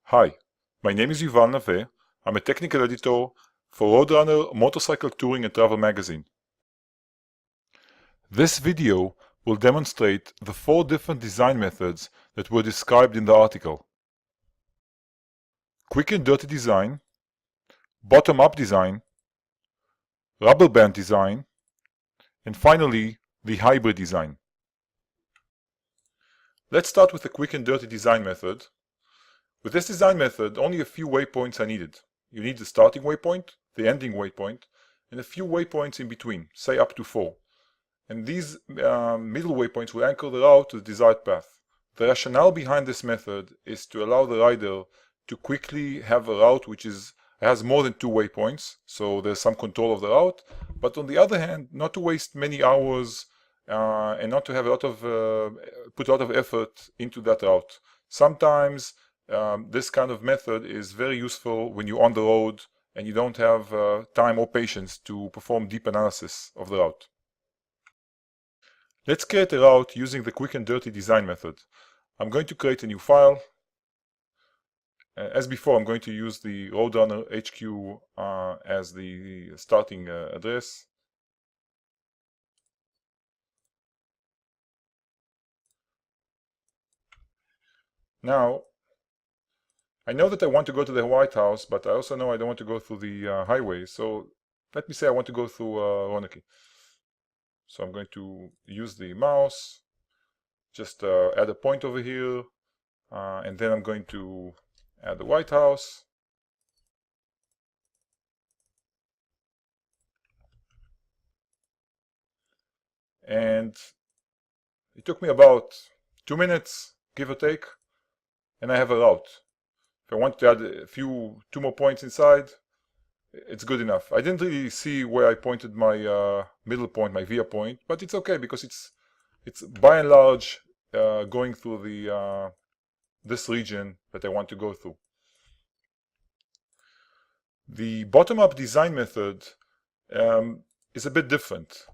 Hi, my name is Yuval Nave. I'm a technical editor for RoadRUNNER Motorcycle Touring and Travel magazine. This video will demonstrate the 4 different design methods that were described in the article. Quick and dirty design, bottom-up design, rubber band design, and finally, the hybrid design. Let's start with the quick and dirty design method. With this design method, only a few waypoints are needed. You need the starting waypoint, the ending waypoint, and a few waypoints in between, say up to 4. And these middle waypoints will anchor the route to the desired path. The rationale behind this method is to allow the rider to quickly have a route which has more than 2 waypoints, so there's some control of the route, but on the other hand, not to waste many hours and not to have put a lot of effort into that route. Sometimes this kind of method is very useful when you're on the road and you don't have time or patience to perform deep analysis of the route. Let's create a route using the quick and dirty design method. I'm going to create a new file. As before, I'm going to use the RoadRunner HQ as the starting address. Now, I know that I want to go to the White House, but I also know I don't want to go through the highway. So let me say I want to go through Roanoke. So I'm going to use the mouse, just add a point over here, and then I'm going to add the White House. And it took me about 2 minutes, give or take, and I have a route. If I want to add two more points inside, it's good enough. I didn't really see where I pointed my middle point, my via point, but it's okay because it's by and large going through the this region that I want to go through. The bottom-up design method is a bit different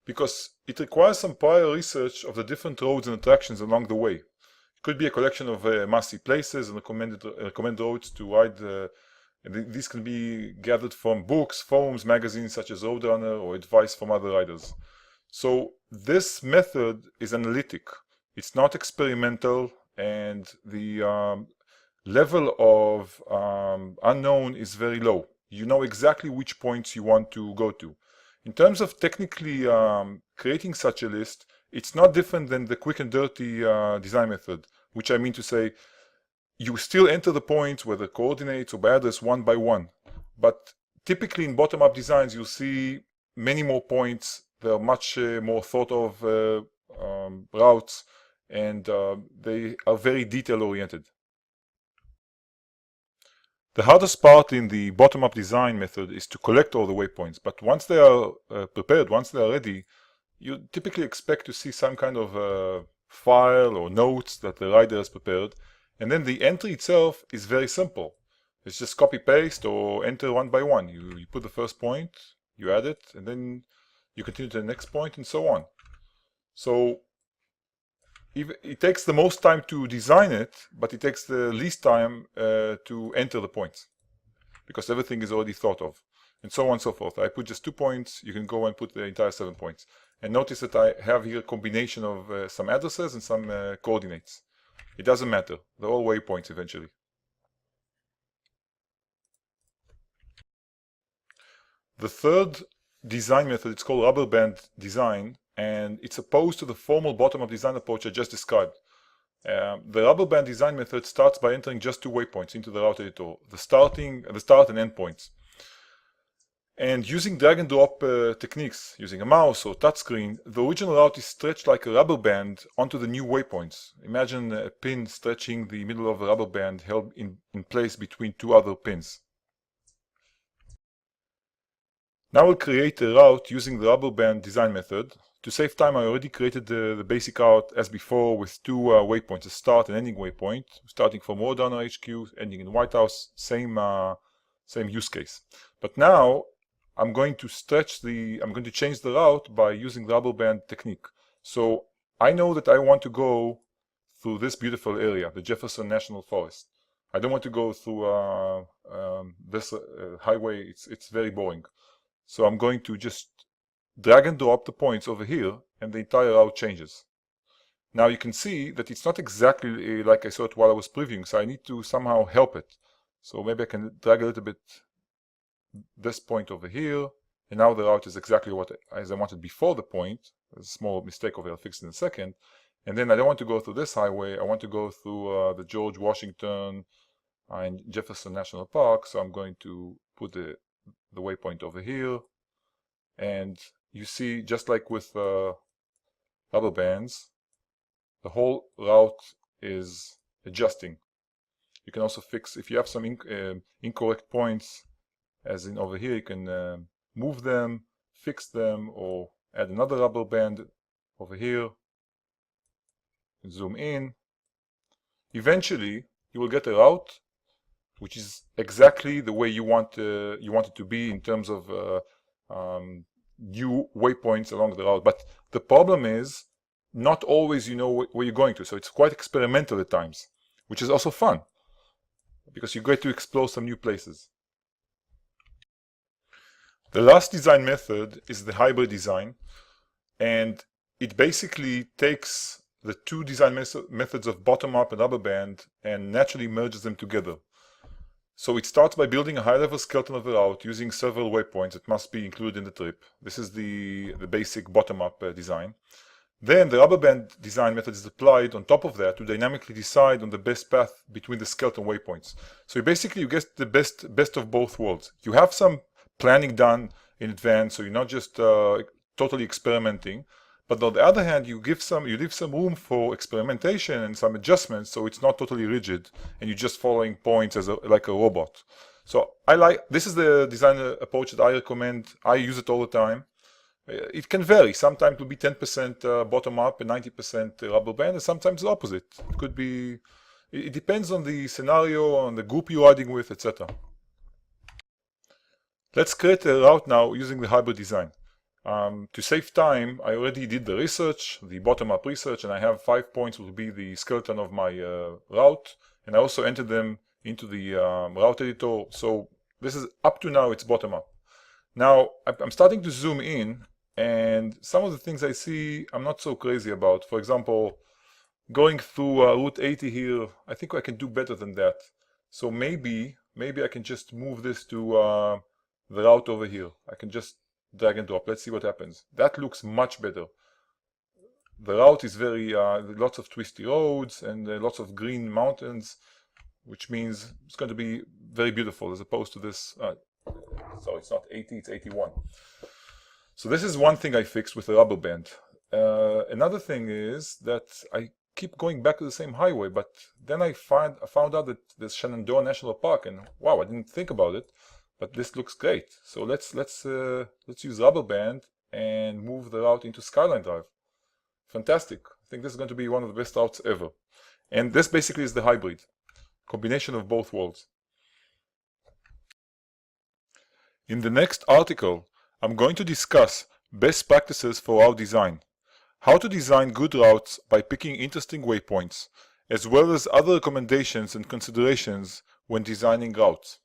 because it requires some prior research of the different roads and attractions along the way. It could be a collection of must-see places and recommended roads to ride. These can be gathered from books, forums, magazines such as RoadRunner, or advice from other riders. So this method is analytic. It's not experimental, and the level of unknown is very low. You know exactly which points you want to go to. In terms of technically creating such a list, it's not different than the quick and dirty design method, which I mean to say, you still enter the points, whether coordinates or by address, one by one. But typically in bottom-up designs, you'll see many more points. There are much more thought of routes, and they are very detail-oriented. The hardest part in the bottom-up design method is to collect all the waypoints, but once they are prepared, once they are ready, you typically expect to see some kind of file or notes that the rider has prepared, and then the entry itself is very simple. It's just copy-paste or enter one by one. You put the first point, you add it, and then you continue to the next point, and so on. So it takes the most time to design it, but it takes the least time to enter the points, because everything is already thought of, and so on and so forth. I put just 2 points, you can go and put the entire 7 points. And notice that I have here a combination of some addresses and some coordinates. It doesn't matter, they're all waypoints eventually. The third design method, it's called rubber band design, and it's opposed to the formal bottom-up design approach I just described. The rubber band design method starts by entering just 2 waypoints into the route editor, the start and end points. And using drag and drop techniques, using a mouse or touchscreen, the original route is stretched like a rubber band onto the new waypoints. Imagine a pin stretching the middle of a rubber band held in place between 2 other pins. Now we'll create a route using the rubber band design method. To save time, I already created the basic route as before with 2 waypoints, a start and ending waypoint, starting from RoadRunner HQ, ending in White House, same use case. But now I'm going to change the route by using the rubber band technique. So I know that I want to go through this beautiful area, the Jefferson National Forest. I don't want to go through this highway. It's very boring. So I'm going to just drag and drop the points over here, and the entire route changes. Now you can see that it's not exactly like I saw it while I was previewing, so I need to somehow help it. So maybe I can drag a little bit this point over here, and now the route is exactly as I wanted before the point. There's a small mistake over here, I'll fix it in a second. And then I don't want to go through this highway, I want to go through the George Washington and Jefferson National Park, so I'm going to put the waypoint over here. And you see, just like with rubber bands, the whole route is adjusting. You can also fix, if you have some incorrect points, as in over here, you can move them, fix them, or add another rubber band over here. Zoom in. Eventually, you will get a route which is exactly the way you want it to be in terms of new waypoints along the route. But the problem is, not always you know where you're going to, so it's quite experimental at times, which is also fun because you get to explore some new places. The last design method is the hybrid design, and it basically takes the two design methods of bottom-up and rubber band and naturally merges them together. So it starts by building a high-level skeleton of the route using several waypoints that must be included in the trip. This is the basic bottom-up design. Then the rubber band design method is applied on top of that to dynamically decide on the best path between the skeleton waypoints. So basically you get the best of both worlds. You have some planning done in advance, so you're not just totally experimenting. But on the other hand, you leave some room for experimentation and some adjustments, so it's not totally rigid and you're just following points like a robot. So this is the design approach that I recommend. I use it all the time. It can vary. Sometimes it will be 10% bottom up and 90% rubber band, and sometimes the opposite. It could be. It depends on the scenario, on the group you're riding with, etc. Let's create a route now using the hybrid design. To save time, I already did the research, the bottom-up research, and I have 5 points will be the skeleton of my route, and I also entered them into the route editor. So this is up to now, it's bottom-up. Now I'm starting to zoom in, and some of the things I see I'm not so crazy about. For example, going through Route 80 here, I think I can do better than that. So maybe I can just move this to the route over here. I can just drag and drop. Let's see what happens. That looks much better. The route is very lots of twisty roads and lots of green mountains, which means it's going to be very beautiful as opposed to this. So it's not 80, it's 81. So this is one thing I fixed with the rubber band. Another thing is that I keep going back to the same highway, but then I found out that there's Shenandoah National Park, and wow, I didn't think about it. But this looks great. So let's use rubber band and move the route into Skyline Drive. Fantastic. I think this is going to be one of the best routes ever. And this basically is the hybrid, combination of both worlds. In the next article, I'm going to discuss best practices for route design, how to design good routes by picking interesting waypoints, as well as other recommendations and considerations when designing routes.